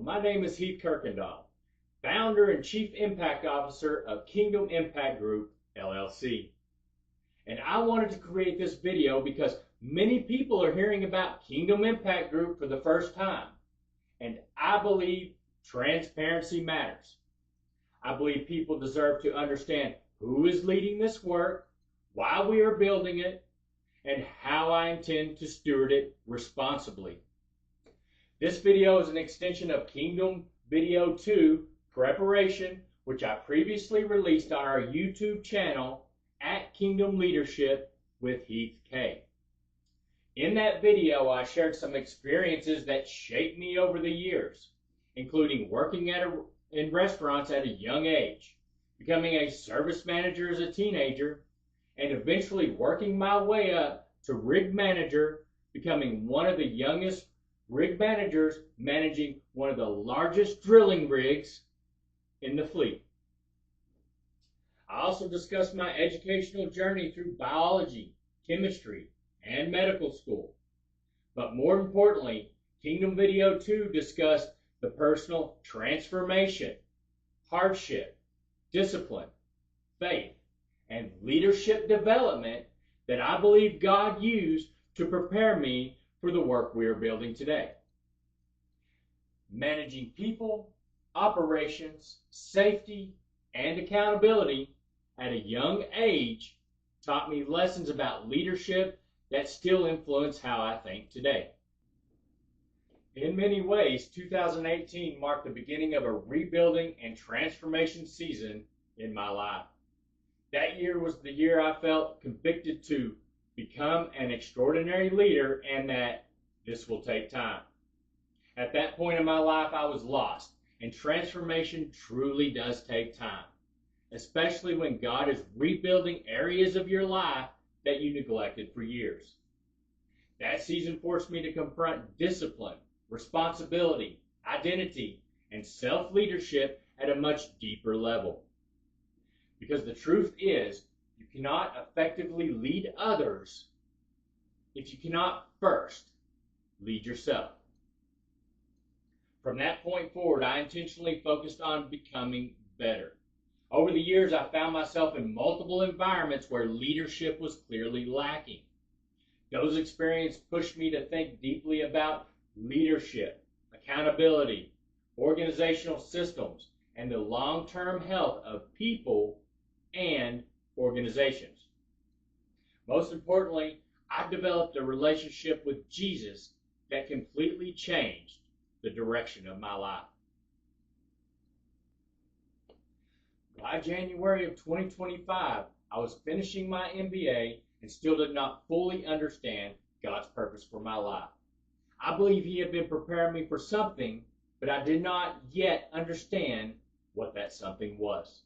my name is Heath Kirkendall, founder and Chief Impact Officer of Kingdom Impact Group, LLC. And I wanted to create this video because many people are hearing about Kingdom Impact Group for the first time. And I believe transparency matters. I believe people deserve to understand who is leading this work, why we are building it, and how I intend to steward it responsibly. This video is an extension of Kingdom Video 2 Preparation, which I previously released on our YouTube channel at Kingdom Leadership with Heath K. In that video, I shared some experiences that shaped me over the years, including working in restaurants at a young age, becoming a service manager as a teenager, and eventually working my way up to rig manager, becoming one of the youngest rig managers managing one of the largest drilling rigs in the fleet. I also discussed my educational journey through biology, chemistry, and medical school. But more importantly, Kingdom Video 2 discussed the personal transformation, hardship, discipline, faith, and leadership development that I believe God used to prepare me for the work we are building today. Managing people, operations, safety, and accountability at a young age taught me lessons about leadership that still influence how I think today. In many ways, 2018 marked the beginning of a rebuilding and transformation season in my life. That year was the year I felt convicted to become an extraordinary leader and that this will take time. At that point in my life, I was lost, and transformation truly does take time, especially when God is rebuilding areas of your life that you neglected for years. That season forced me to confront discipline, responsibility, identity, and self-leadership at a much deeper level. Because the truth is, you cannot effectively lead others if you cannot first lead yourself. From that point forward, I intentionally focused on becoming better. Over the years, I found myself in multiple environments where leadership was clearly lacking. Those experiences pushed me to think deeply about leadership, accountability, organizational systems, and the long-term health of people and organizations. Most importantly, I developed a relationship with Jesus that completely changed the direction of my life. By January of 2025, I was finishing my MBA and still did not fully understand God's purpose for my life. I believe He had been preparing me for something, but I did not yet understand what that something was.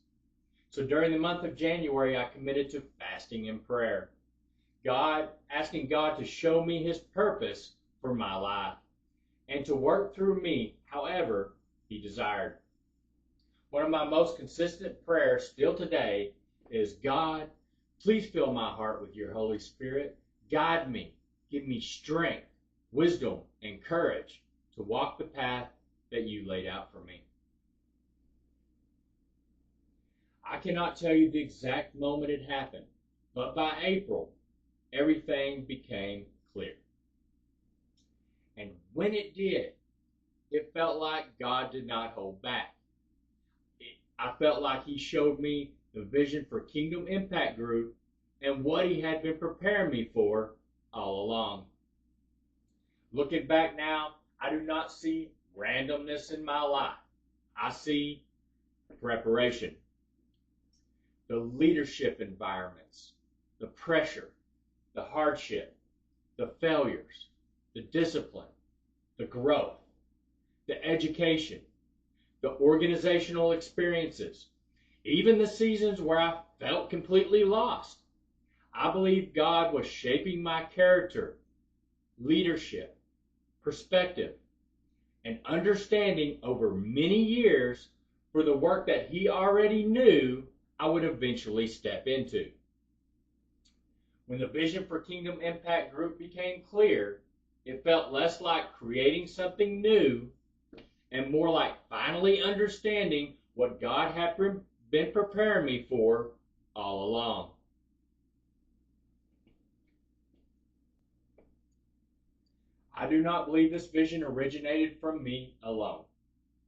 So during the month of January, I committed to fasting and prayer, asking God to show me His purpose for my life and to work through me however He desired. One of my most consistent prayers still today is, God, please fill my heart with your Holy Spirit. Guide me, give me strength, wisdom, and courage to walk the path that you laid out for me. I cannot tell you the exact moment it happened, but by April, everything became clear. And when it did, it felt like God did not hold back. I felt like He showed me the vision for Kingdom Impact Group and what He had been preparing me for all along. Looking back now, I do not see randomness in my life. I see preparation. The leadership environments, the pressure, the hardship, the failures, the discipline, the growth, the education, the organizational experiences, even the seasons where I felt completely lost. I believe God was shaping my character, leadership, perspective, and understanding over many years for the work that He already knew I would eventually step into. When the vision for Kingdom Impact Group became clear, it felt less like creating something new and more like finally understanding what God had been preparing me for all along. I do not believe this vision originated from me alone.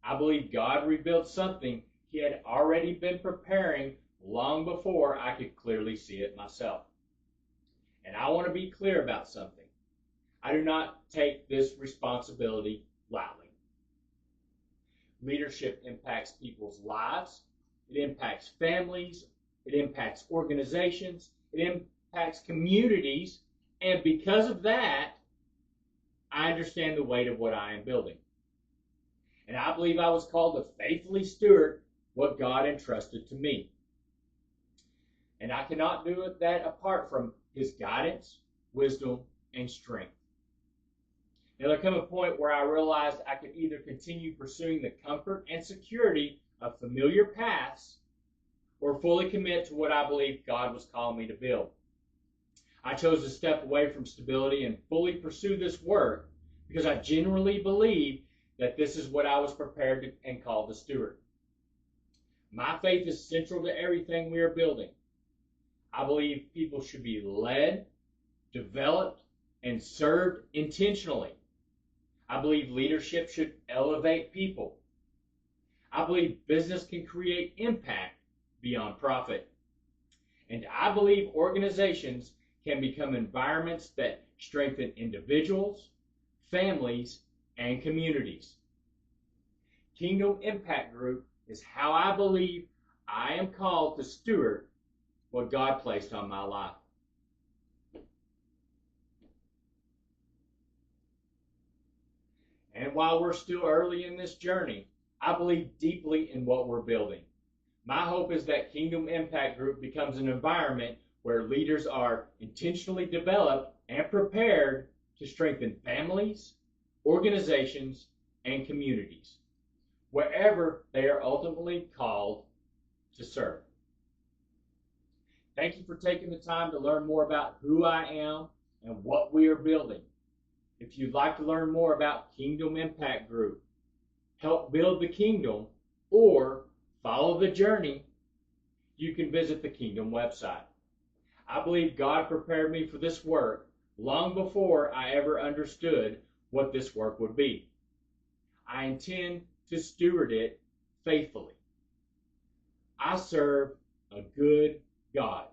I believe God revealed something He had already been preparing long before I could clearly see it myself. And I want to be clear about something. I do not take this responsibility lightly. Leadership impacts people's lives. It impacts families. It impacts organizations. It impacts communities. And because of that, I understand the weight of what I am building. And I believe I was called to faithfully steward what God entrusted to me. And I cannot do that apart from His guidance, wisdom, and strength. Now, there came a point where I realized I could either continue pursuing the comfort and security of familiar paths or fully commit to what I believed God was calling me to build. I chose to step away from stability and fully pursue this work because I genuinely believe that this is what I was prepared to and called to steward. My faith is central to everything we are building. I believe people should be led, developed, and served intentionally. I believe leadership should elevate people. I believe business can create impact beyond profit. And I believe organizations can become environments that strengthen individuals, families, and communities. Kingdom Impact Group is how I believe I am called to steward what God placed on my life. And while we're still early in this journey, I believe deeply in what we're building. My hope is that Kingdom Impact Group becomes an environment where leaders are intentionally developed and prepared to strengthen families, organizations, and communities, wherever they are ultimately called to serve. Thank you for taking the time to learn more about who I am and what we are building. If you'd like to learn more about Kingdom Impact Group, help build the kingdom, or follow the journey, you can visit the Kingdom website. I believe God prepared me for this work long before I ever understood what this work would be. I intend to steward it faithfully. I serve a good God.